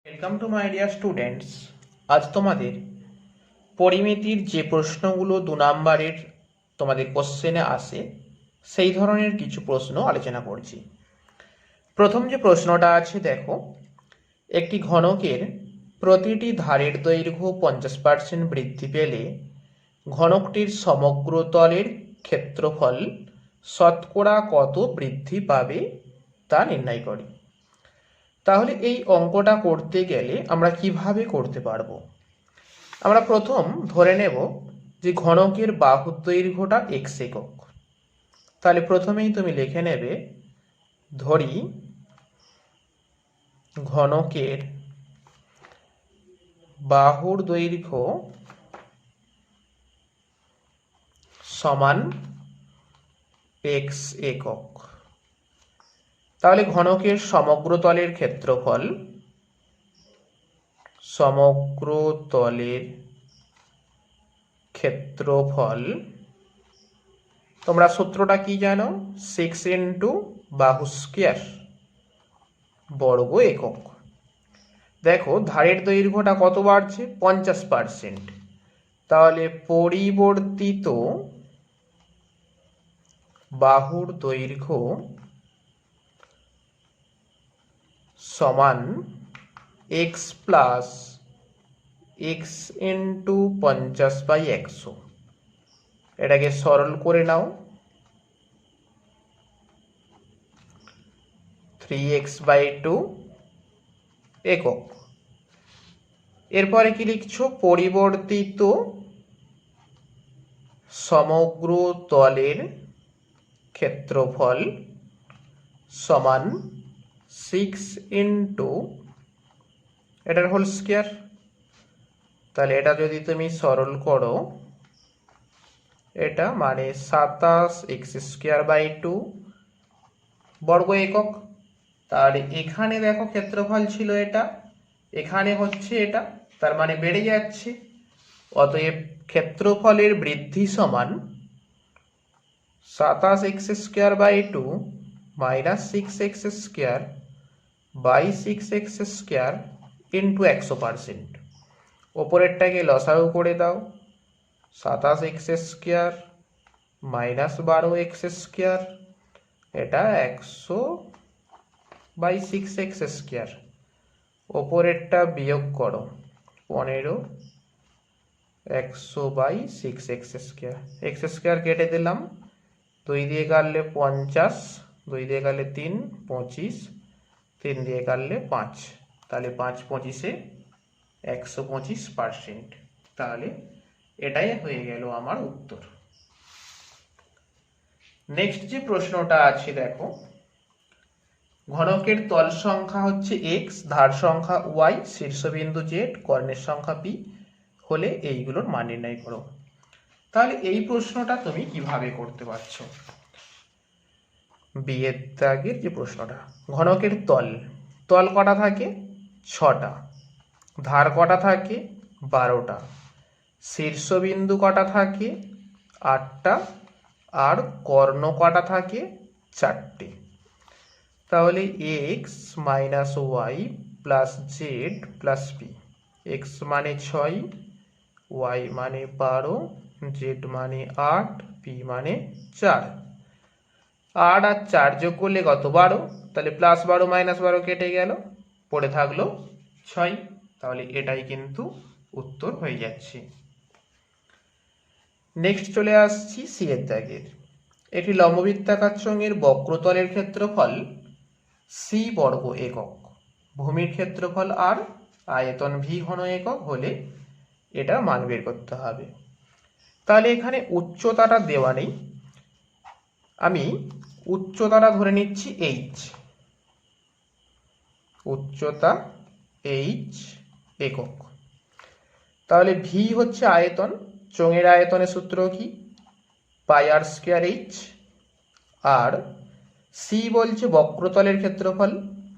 Welcome to my dear students. আজ তোমাদের পরিমিতির যে প্রশ্নগুলো 2 নম্বরের তোমাদের কোশ্চেনে আসে সেই ধরনের কিছু প্রশ্ন আলোচনা করছি। প্রথম যে প্রশ্নটা আছে দেখো, একটি ঘনকের প্রতিটি ধারের দৈর্ঘ্য 50% বৃদ্ধি পেলে ঘনকটির সমগ্র তলের ক্ষেত্রফল শতকরা কত বৃদ্ধি পাবে তা নির্ণয় করি। তাহলে এই অঙ্কটা করতে গেলে আমরা কিভাবে করতে পারবো? আমরা প্রথম ধরে নেব যে ঘনকের বাহুর দৈর্ঘ্যটা x একক। তাহলে প্রথমেই তুমি লিখে নেবে, ধরি ঘনকের বাহুর দৈর্ঘ্য সমান x একক। তাহলে ঘনকের সমগ্র তলের ক্ষেত্রফল তোমরা সূত্রটা কি জানো? 6 ইন্টু বাহু স্কয়ার বর্গ একক। দেখো ধারের দৈর্ঘ্যটা কত বাড়ছে? 50%। তাহলে পরিবর্তিত বাহুর দৈর্ঘ্য সমান x প্লাস x ইন্টু 50/100। এটাকে সরল করে নাও, 3x/2 একক। এরপরে কি লিখছো? পরিবর্তিত সমগ্র তলের ক্ষেত্রফল সমান 6 ইন্টু এটার হোল স্কয়ার। তাহলে এটা যদি তুমি সরল করো, এটা মানে 27x²/2 বর্গ একক। তাহলে এখানে দেখো ক্ষেত্রফল ছিল এটা, এখানে হচ্ছে এটা, তার মানে বেড়ে যাচ্ছে। অতএব ক্ষেত্রফলের বৃদ্ধি সমান 27x² মাইনাস 6x² ইন্টু 100%। ওপরেরটাকে লসাগু করে দাও, 27x² মাইনাস 12x², এটা 100/6x²। ওপরেরটা বিয়োগ করো, 15 100/6x²। x² কেটে দিলাম, 2 দিয়ে কাটলে 50, 2 দিয়ে কাটলে 3 25, 3 দিয়ে কাটলে 5। তাহলে 5 25-এ 125%। তাহলে এটাই হয়ে গেল আমার উত্তর। নেক্সট যে প্রশ্নটা আছে দেখো, ঘনকের তল সংখ্যা হচ্ছে x, ধার সংখ্যা y, শীর্ষবিন্দু z, কর্ণের সংখ্যা p হলে এইগুলোর মান নির্ণয় করো। তাহলে এই প্রশ্নটা তুমি কিভাবে করতে পারছো? বিয়ের দাগের যে প্রশ্নটা, ঘনকের তল কটা থাকে? 6টা। ধার কটা থাকে? 12টা। শীর্ষবিন্দু কটা থাকে? 8টা। আর কর্ণ কটা থাকে? 4টে। তাহলে x minus y plus z plus p. X মানে 6, ওয়াই মানে 12, জেড মানে 8, পি মানে 4। 8 আর 4 যোগ করলে কত? 12। তাহলে +12 -12 কেটে গেল, পড়ে থাকলো 6। তাহলে এটাই কিন্তু উত্তর হয়ে যাচ্ছে। নেক্সট চলে আসছি সি এর দাগের। একটি লম্ববৃত্তাকার চোঙের বক্রতলের ক্ষেত্রফল সি বর্গ একক, ভূমির ক্ষেত্রফল আর, আয়তন ভি ঘন একক হলে এটা মান বের করতে হবে। তাহলে এখানে উচ্চতাটা দেওয়া নেই, আমি উচ্চতাটা ধরে নিচ্ছি h, উচ্চতা h একক। তাহলে ভি হচ্ছে আয়তন, চোঙের আয়তনের সূত্র কি? πr²h। আর সি বলছে বক্রতলের ক্ষেত্রফল,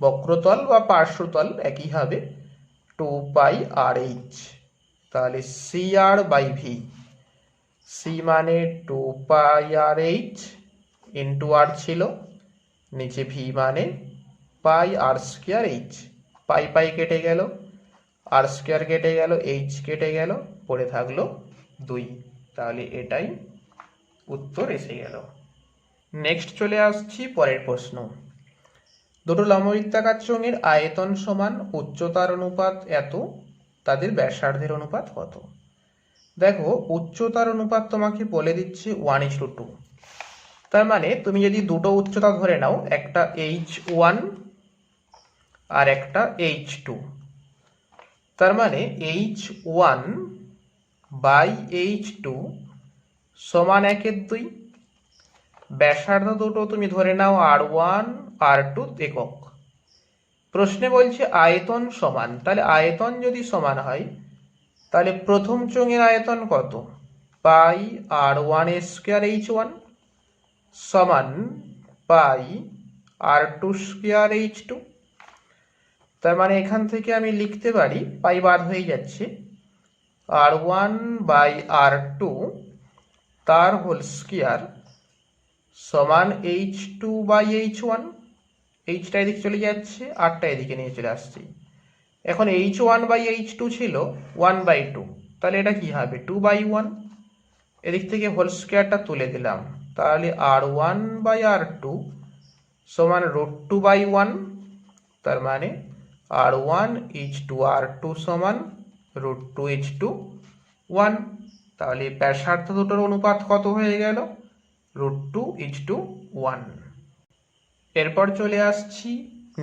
বক্রতল বা পার্শ্বতল একই হবে, 2πrh। তাহলে CR/V, সি মানে 2πrh ইন্টু আর ছিল, নিচে ভি মানে πr²h পাই পাই কেটে গেল, আর স্কোয়ার কেটে গেল, এইচ কেটে গেল, পড়ে থাকলো 2। তাহলে এটাই উত্তর এসে গেল। নেক্সট চলে আসছি পরের প্রশ্ন। দুটো লম্ববৃত্তাকার চোঙের আয়তন সমান, উচ্চতার অনুপাত এত, তাদের ব্যাসার্ধের অনুপাত কত? দেখো, উচ্চতার অনুপাত তোমাকে বলে দিচ্ছে 1:2। তার মানে তুমি যদি দুটো উচ্চতা ধরে নাও, একটা h1 আর একটা h2, তার মানে h1 বাই h2 সমান 1/2। ব্যাসার্ধ দুটো তুমি ধরে নাও r1 r2 একক। প্রশ্নে বলছে আয়তন সমান, তাহলে আয়তন যদি সমান হয় তাহলে প্রথম চোঙের আয়তন কত? পাই r1 স্কোয়ার h1 সমান পাই r2 স্কোয়ার h2। তার মানে এখান থেকে আমি লিখতে পারি, পাই বাদ হয়ে যাচ্ছে, r1 বাই r2 তার হোল স্কোয়ার সমান h2 বাই h1। এইচটা এদিকে চলে যাচ্ছে, আরটা এদিকে নিয়ে চলে আসছি। এখন h1 বাই h2 ছিল 1/2, তাহলে এটা কি হবে 2/1। এদিক থেকে হোল স্কোয়ারটা তুলে দিলাম, তাহলে r1 বাই r2 সমান √2/1। তার মানে r1 ইজ টু r2 সমান √2 ইজ টু 1। তাহলে ব্যাসার্ধ দুটোর অনুপাত কত হয়ে গেল? √2 ইজ টু 1। এরপর চলে আসছি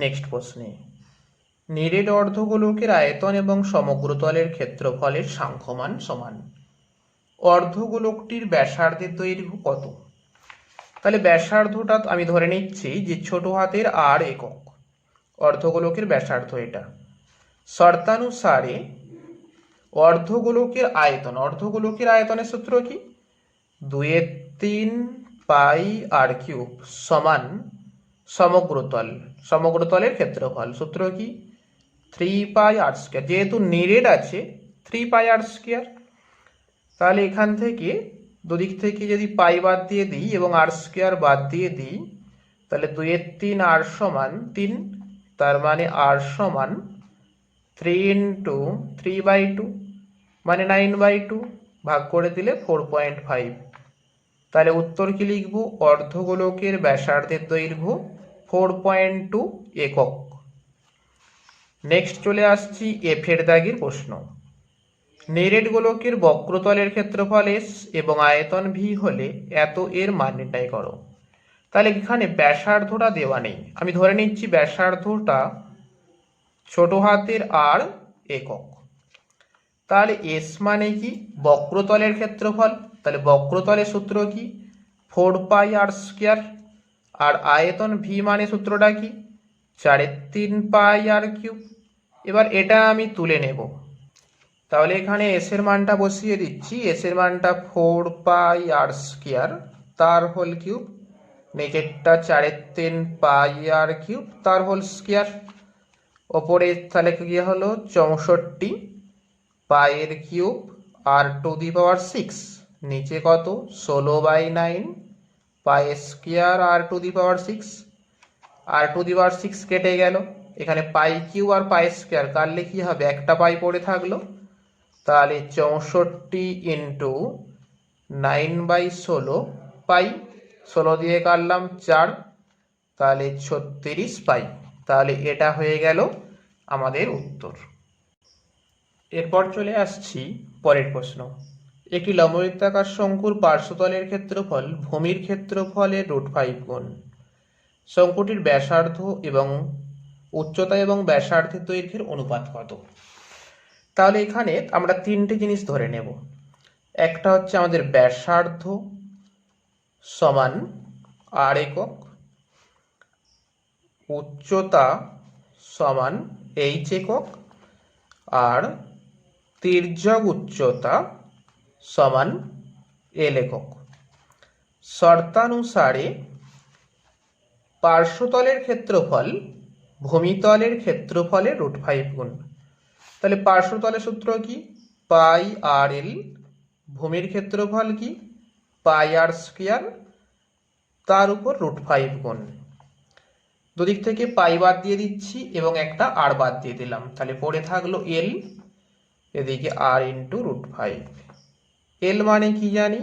নেক্সট প্রশ্নে। নিরেট অর্ধগোলকের আয়তন এবং সমগ্রতলের ক্ষেত্রফলের সাংখ্যমান সমান। অর্ধগোলকটির ব্যাসার্ধের দৈর্ঘ্য কত? তাহলে ব্যাসার্ধটা আমি ধরে নিচ্ছি যে ছোট হাতের আর একক, অর্ধগোলকের ব্যাসার্ধ এটা। শর্তানুসারে অর্ধগোলকের আয়তন, অর্ধগোলকের আয়তনের সূত্র কি? 2/3 পাই আর কিউব সমান সমগ্রতল, সমগ্রতলের ক্ষেত্রফল সূত্র কি? 3 পাই আর স্কোয়ার। যেহেতু নিরেট আছে 3 পাই আর স্কোয়ার, তাহলে এখান থেকে দুদিক থেকে যদি পাই বাদ দিয়ে দিই এবং আর স্কোয়ার বাদ দিয়ে দিই, তাহলে 2/3 আর সমান 3। তার মানে আর সমান 3 ইন্টু 3/2 মানে 9/2, ভাগ করে দিলে 4.5। তাহলে উত্তর কি লিখব? অর্ধগোলকের ব্যাসার্ধের দৈর্ঘ্য 4.2 একক। নেক্সট চলে আসছি এফের দাগের প্রশ্ন। নিরেট গোলকের বক্রতলের ক্ষেত্রফল এস এবং আয়তন ভি হলে এত, এর মান নির্ণয় করো। তাহলে এখানে ব্যাসার্ধটা দেওয়া নেই, আমি ধরে নিচ্ছি ব্যাসার্ধটা ছোট হাতের আর একক। তাহলে এস মানে কি? বক্রতলের ক্ষেত্রফল। তাহলে বক্রতলের সূত্র কি? 4 পাই আর স্কোয়ার। আর আয়তন ভি মানে সূত্রটা কি? 4/3 পাই আর কিউব। এবার এটা আমি তুলে নেব, তাহলে এখানে এস এর মানটা বসিয়ে দিচ্ছি। এস এর মানটা 4 পাই আর স্কোয়ার তার হোল কিউব, নিচেরটা 4/3 পাই আর কিউব তার হোল স্কোয়ার। ওপরে তাহলে কি হলো 64 পাইয়ের cube R to the power 6, নিচে কত 16/9 পাই স্কোয়ার আর টু দি পাওয়ার 6। আর টু দি পাওয়ার 6 কেটে গেল, এখানে পাই কিউব আর পাই স্কোয়ার কাটলে কি হবে? একটা পাই পড়ে থাকলো। তাহলে 64 ইন্টু 9/16 পাই, 16 দিয়ে কাটলাম 4, তাহলে 36 পাই। তাহলে এটা হয়ে গেল আমাদের উত্তর। এরপর চলে আসছি পরের প্রশ্ন। একটি লম্ববৃত্তাকার শঙ্কুর পার্শ্বতলের ক্ষেত্রফল ভূমির ক্ষেত্রফলের √5 গুণ। শঙ্কুটির ব্যাসার্ধ এবং উচ্চতা এবং ব্যাসার্ধের দৈর্ঘ্যের অনুপাত কত? তাহলে এখানে আমরা তিনটে জিনিস ধরে নেব। একটা হচ্ছে আমাদের ব্যাসার্ধ সমান আর একক, উচ্চতা সমান এইচ একক, আর তির্যক উচ্চতা সমান এল একক। শর্তানুসারে পার্শ্বতলের ক্ষেত্রফল ভূমিতলের ক্ষেত্রফলের √5 গুণ। তাহলে পার্শ্বতলের সূত্র কি? পাই আর এল। ভূমির ক্ষেত্রফল কি? পাই আর স্কোয়ার তার উপর √5 গুণ। দুদিক থেকে পাই বাদ দিয়ে দিচ্ছি এবং একটা আর বাদ দিয়ে দিলাম, তাহলে পড়ে থাকলো এল, এদিকে আর ইন্টু √5। এল মানে কি জানি,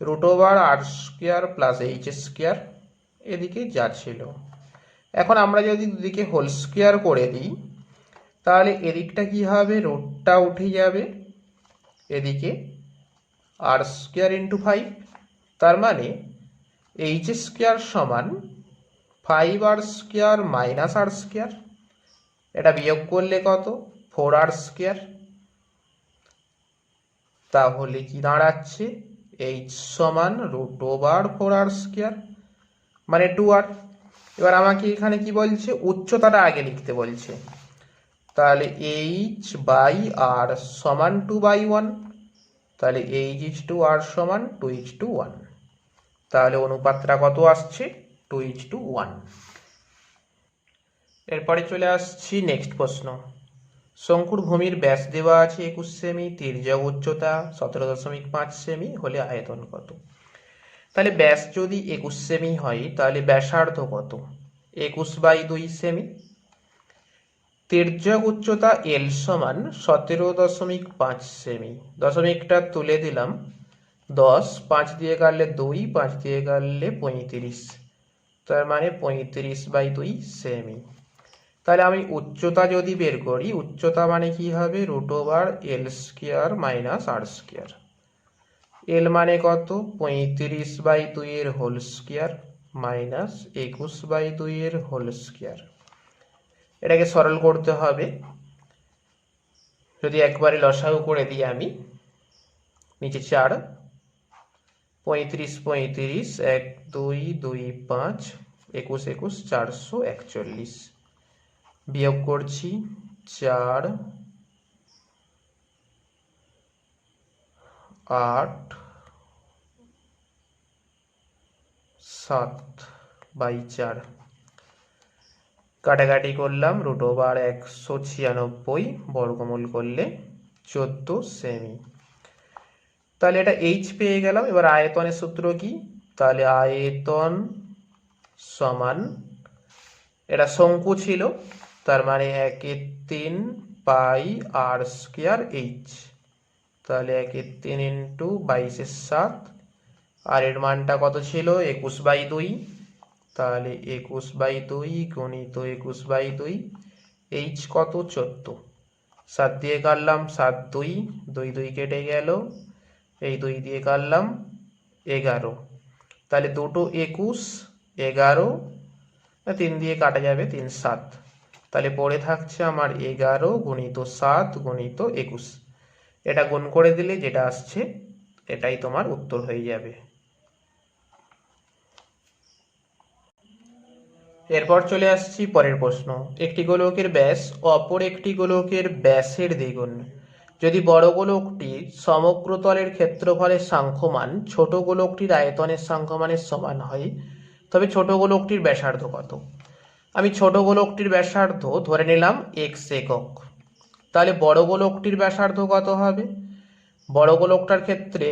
√r² প্লাস h², এদিকে যা ছিল। এখন আমরা যদি দুদিকে হোল স্কোয়ার করে দিই তাহলে এদিকটা কি হবে, রুটটা উঠে যাবে, এদিকে r² ইন্টু 5, তার মানে h² সমান 5r² মাইনাস r², এটা বিয়োগ করলে কত, 4r²। তাহলে কি দাঁড়াচ্ছে, h সমান √4r², মানে 2r। এবার আমাকে এখানে কি বলছে, উচ্চতাটা আগে লিখতে বলছে, তাহলে h/r সমান 2/1, তাহলে h/r সমান 2:1, তাহলে অনুপাতটা কত আসছে, 2:1। এরপরে চলে আসছি নেক্সট প্রশ্ন। শঙ্কুর ভূমির ব্যাস দেওয়া আছে 21 সেমি, তির্যক উচ্চতা 17.5 সেমি হলে আয়তন কত। তাহলে ব্যাস যদি 21 সেমি হয় তাহলে ব্যাসার্ধ কত, 21/2 সেমি। তির্যক উচ্চতা এল সমান 17.5 সেমি, দশমিকটা তুলে দিলাম, 10, 5 দিয়ে কাটলে 2, 5 দিয়ে কাটলে 35, তার মানে 35/2 সেমি। তাহলে আমি উচ্চতা যদি বের করি, উচ্চতা মানে কি হবে, √L² মাইনাস r²। এল মানে কত, 35/2 এর হোল স্কোয়ার মাইনাস 21/2 এর হোল স্কোয়ার। এটাকে সরল করতে হবে, যদি একবারে লসাগু করে দিই আমি, নিচে 4, 35 35, 1 2 2 5, 21 21, 441, বিয়োগ করছি, 4 8 7/4, কাটাকাটি করলাম, √196 বর্গমূল করলে 14 সেমি। তাহলে এটা এইচ পেয়ে গেলাম। এবার আয়তনের সূত্র কি, তাহলে আয়তন সমান, এটা শঙ্কু ছিল, তার মানে 1/3 পাই r²h, তাহলে 1/3 ইন্টু 22/7, আর এর মানটা কত ছিল, 21/2, তাহলে 21/2 গুণিত 21/2, h কত, 14, 7 দিয়ে কাটলাম, 7 2, 2 2 কেটে গেল, এই 2 দিয়ে কাটলাম 11, তাহলে 2 21, 11, 3 দিয়ে কাটা যাবে, 3 7, তাহলে পড়ে থাকছে আমার 11 গুণিত 7 গুণিত 21, এটা গুণ করে দিলে যেটা আসছে এটাই তোমার উত্তর হয়ে যাবে। এরপর চলে আসছি পরের প্রশ্ন। একটি গোলকের ব্যাস অপর একটি গোলকের ব্যাসের দ্বিগুণ যদি বড় গোলকটির সমগ্রতলের ক্ষেত্রফলের সাংখ্যমান ছোট গোলকটির আয়তনের সাংখ্যমানের সমান হয়, তবে ছোট গোলকটির ব্যাসার্ধ কত। আমি ছোট গোলকটির ব্যাসার্ধ ধরে নিলাম x একক, তাহলে বড় গোলকটির ব্যাসার্ধ কত হবে, বড় গোলকটার ক্ষেত্রে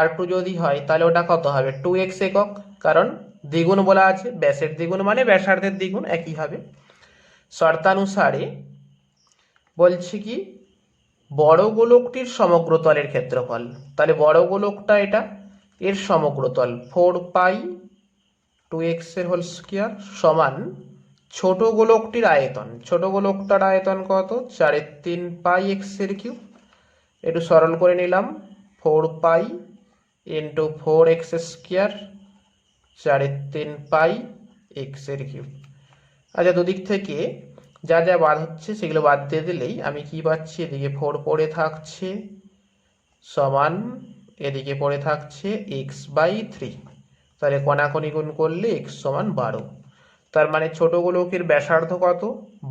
r2 যদি হয় তাহলে ওটা কত হবে, 2x একক, কারণ দ্বিগুণ বলা আছে, ব্যাসের দ্বিগুণ মানে ব্যাসার্ধের দ্বিগুণ, একই হবে। শর্তানুসারে বলছি কি, বড় গোলকটির সমগ্রতলের ক্ষেত্রফল, তাহলে বড় গোলকটা এটা, এর সমগ্রতল 4π 2x এর হোল স্কোয়ার সমান ছোট গোলকটির আয়তন, ছোট গোলকটার আয়তন কত, 4/3 x এর কিউব, একটু সরল করে নিলাম, 4π ইন্টু 4x², 4/3 x এর কিউব। আচ্ছা, দুদিক থেকে যা যা বাদ হচ্ছে সেগুলো বাদ দিয়ে দিলেই আমি কি পাচ্ছি, এদিকে 4 পড়ে থাকছে সমান, এদিকে পড়ে থাকছে x/3, তাহলে কণাকণি গুণ করলে x সমান 12, তার মানে ছোট গোলকের ব্যাসার্ধ কত,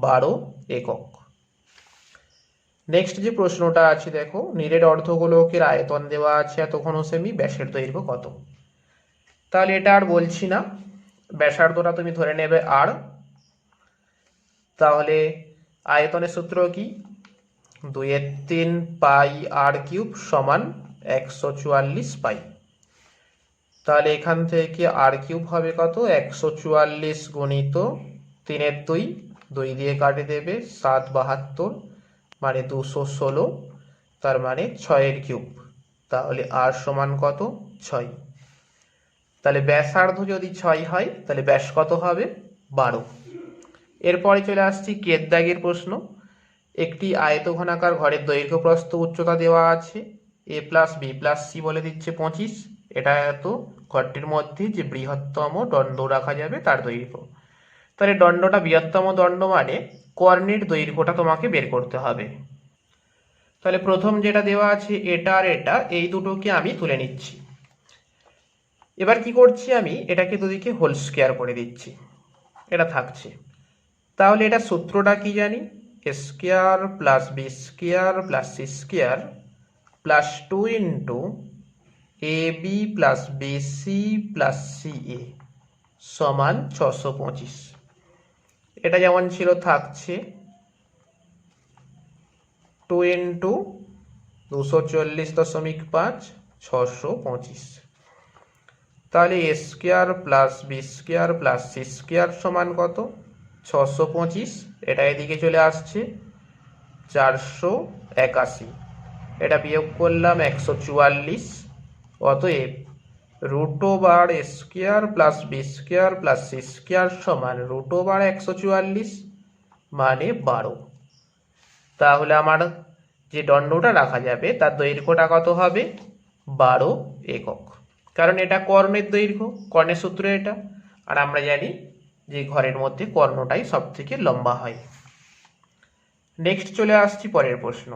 12 একক। নেক্সট যে প্রশ্নটা আছে দেখো, নীলের অর্ধগোলকের আয়তন দেওয়া আছে এত ঘন সেমি, ব্যাসের দৈর্ঘ্য কত। তাহলে এটা আর বলছি না, ব্যাসার্ধটা তুমি ধরে নেবে আর, তাহলে আয়তনের সূত্র কি, 2/3 পাই r³ সমান 144 পাই, তাহলে এখান থেকে আর কিউব হবে কত, 144 গুণিত 3 2 দিয়ে কাটে দেবে 7 72 মানে 216, তার মানে 6 কিউব। তাহলে আর সমান কত, 6। তাহলে ব্যাসার্ধ যদি 6 হয় তাহলে ব্যাস কত হবে, 12। এরপরে চলে আসছি কের দাগের প্রশ্ন। একটি আয়তঘনাকার ঘরের দৈর্ঘ্য প্রস্থ উচ্চতা দেওয়া আছে, a plus b plus c বলে দিচ্ছে 25। এটা এত ঘরটির মধ্যে যে বৃহত্তম দণ্ড রাখা যাবে তার দৈর্ঘ্য। তাহলে দণ্ডটা বৃহত্তম দণ্ড মানে কর্ণের দৈর্ঘ্যটা তোমাকে বের করতে হবে। তাহলে প্রথম যেটা দেওয়া আছে এটা আর এটা, এই দুটোকে আমি তুলে নিচ্ছি। এবার কি করছি, আমি এটাকে দুদিকে হোল স্কোয়ার করে দিচ্ছি, এটা থাকছে। তাহলে এটা সূত্রটা কি জানি, A square plus B square plus C square plus 2 into A B plus B C plus C A সমান 625। এটা যেমন ছিল থাকছে 2 ইন্টু 240.5 625। তাহলে A square plus B square plus C square সমান কত, 625। এটা এদিকে চলে আসছে 481, এটা বিয়োগ করলাম 144। অতএব √/a square plus B square plus C square সমান √/144 মানে 12। তাহলে আমার যে দণ্ডটা রাখা যাবে তার দৈর্ঘ্যটা কত হবে, 12 একক। কারণ এটা কর্ণের দৈর্ঘ্য, কর্ণের সূত্র এটা, আর আমরা জানি যে ঘরের মধ্যে কর্ণটাই সব থেকে লম্বা হয়। নেক্সট চলে আসছি পরের প্রশ্ন।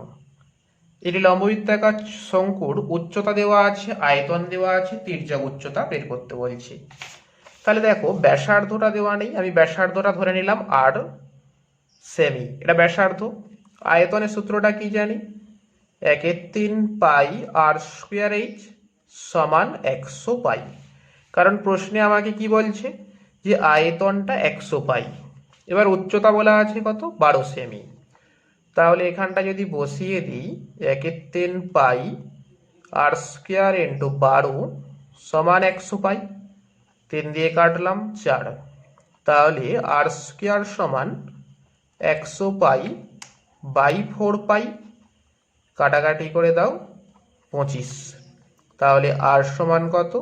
এটি লম্ববৃত্তাকার শঙ্কুর উচ্চতা দেওয়া আছে, আয়তন দেওয়া আছে, তির্যক উচ্চতা বের করতে বলছি। তাহলে দেখো ব্যাসার্ধটা দেওয়া নেই, আমি ব্যাসার্ধটা ধরে নিলাম আর সেমি, এটা ব্যাসার্ধ। আয়তনের সূত্রটা কি জানি, 1/3 পাই আর স্কোয়ার এইচ সমান 100 পাই। কারণ প্রশ্নে আমাকে কি বলছে যে আয়তনটা 100 পাই, এবার উচ্চতা বলা আছে কত, 12 সেমি। তাহলে এখানটা যদি বসিয়ে দিই 1/3 পাই আর স্কোয়ার ইন্টু 12 সমান 100 পাই, 3 দিয়ে কাটলাম 4। তাহলে আর স্কোয়ার সমান 100 পাই বাই 4 পাই, কাটাকাটি করে দাও 25। তাহলে আর সমান কত,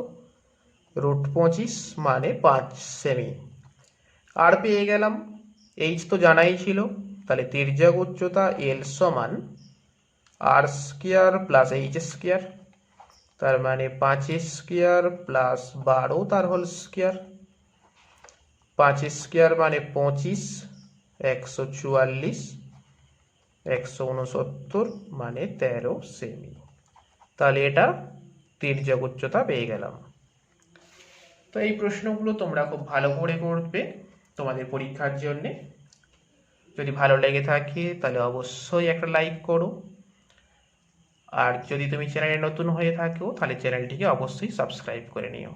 √25 মানে 5 সেমি। আর পেয়ে গেলাম, এইচ তো জানাই ছিল। তাহলে তির্যক উচ্চতা এল সমান আর স্কোয়ার প্লাস এইচ স্কোয়ার, তার মানে 5 স্কোয়ার প্লাস 12 তার হোল স্কোয়ার। 5 স্কোয়ার মানে 25, 144, 169 মানে 13 সেমি। তাহলে এটা তির্যক উচ্চতা পেয়ে গেলাম। তো এই প্রশ্নগুলো তোমরা খুব ভালো করে করবে তোমাদের পরীক্ষার জন্যে। যদি ভালো লেগে থাকে তাহলে অবশ্যই একটা লাইক করো, আর যদি তুমি চ্যানেলে নতুন হয়ে থাকো তাহলে চ্যানেলটিকে অবশ্যই সাবস্ক্রাইব করে নিও।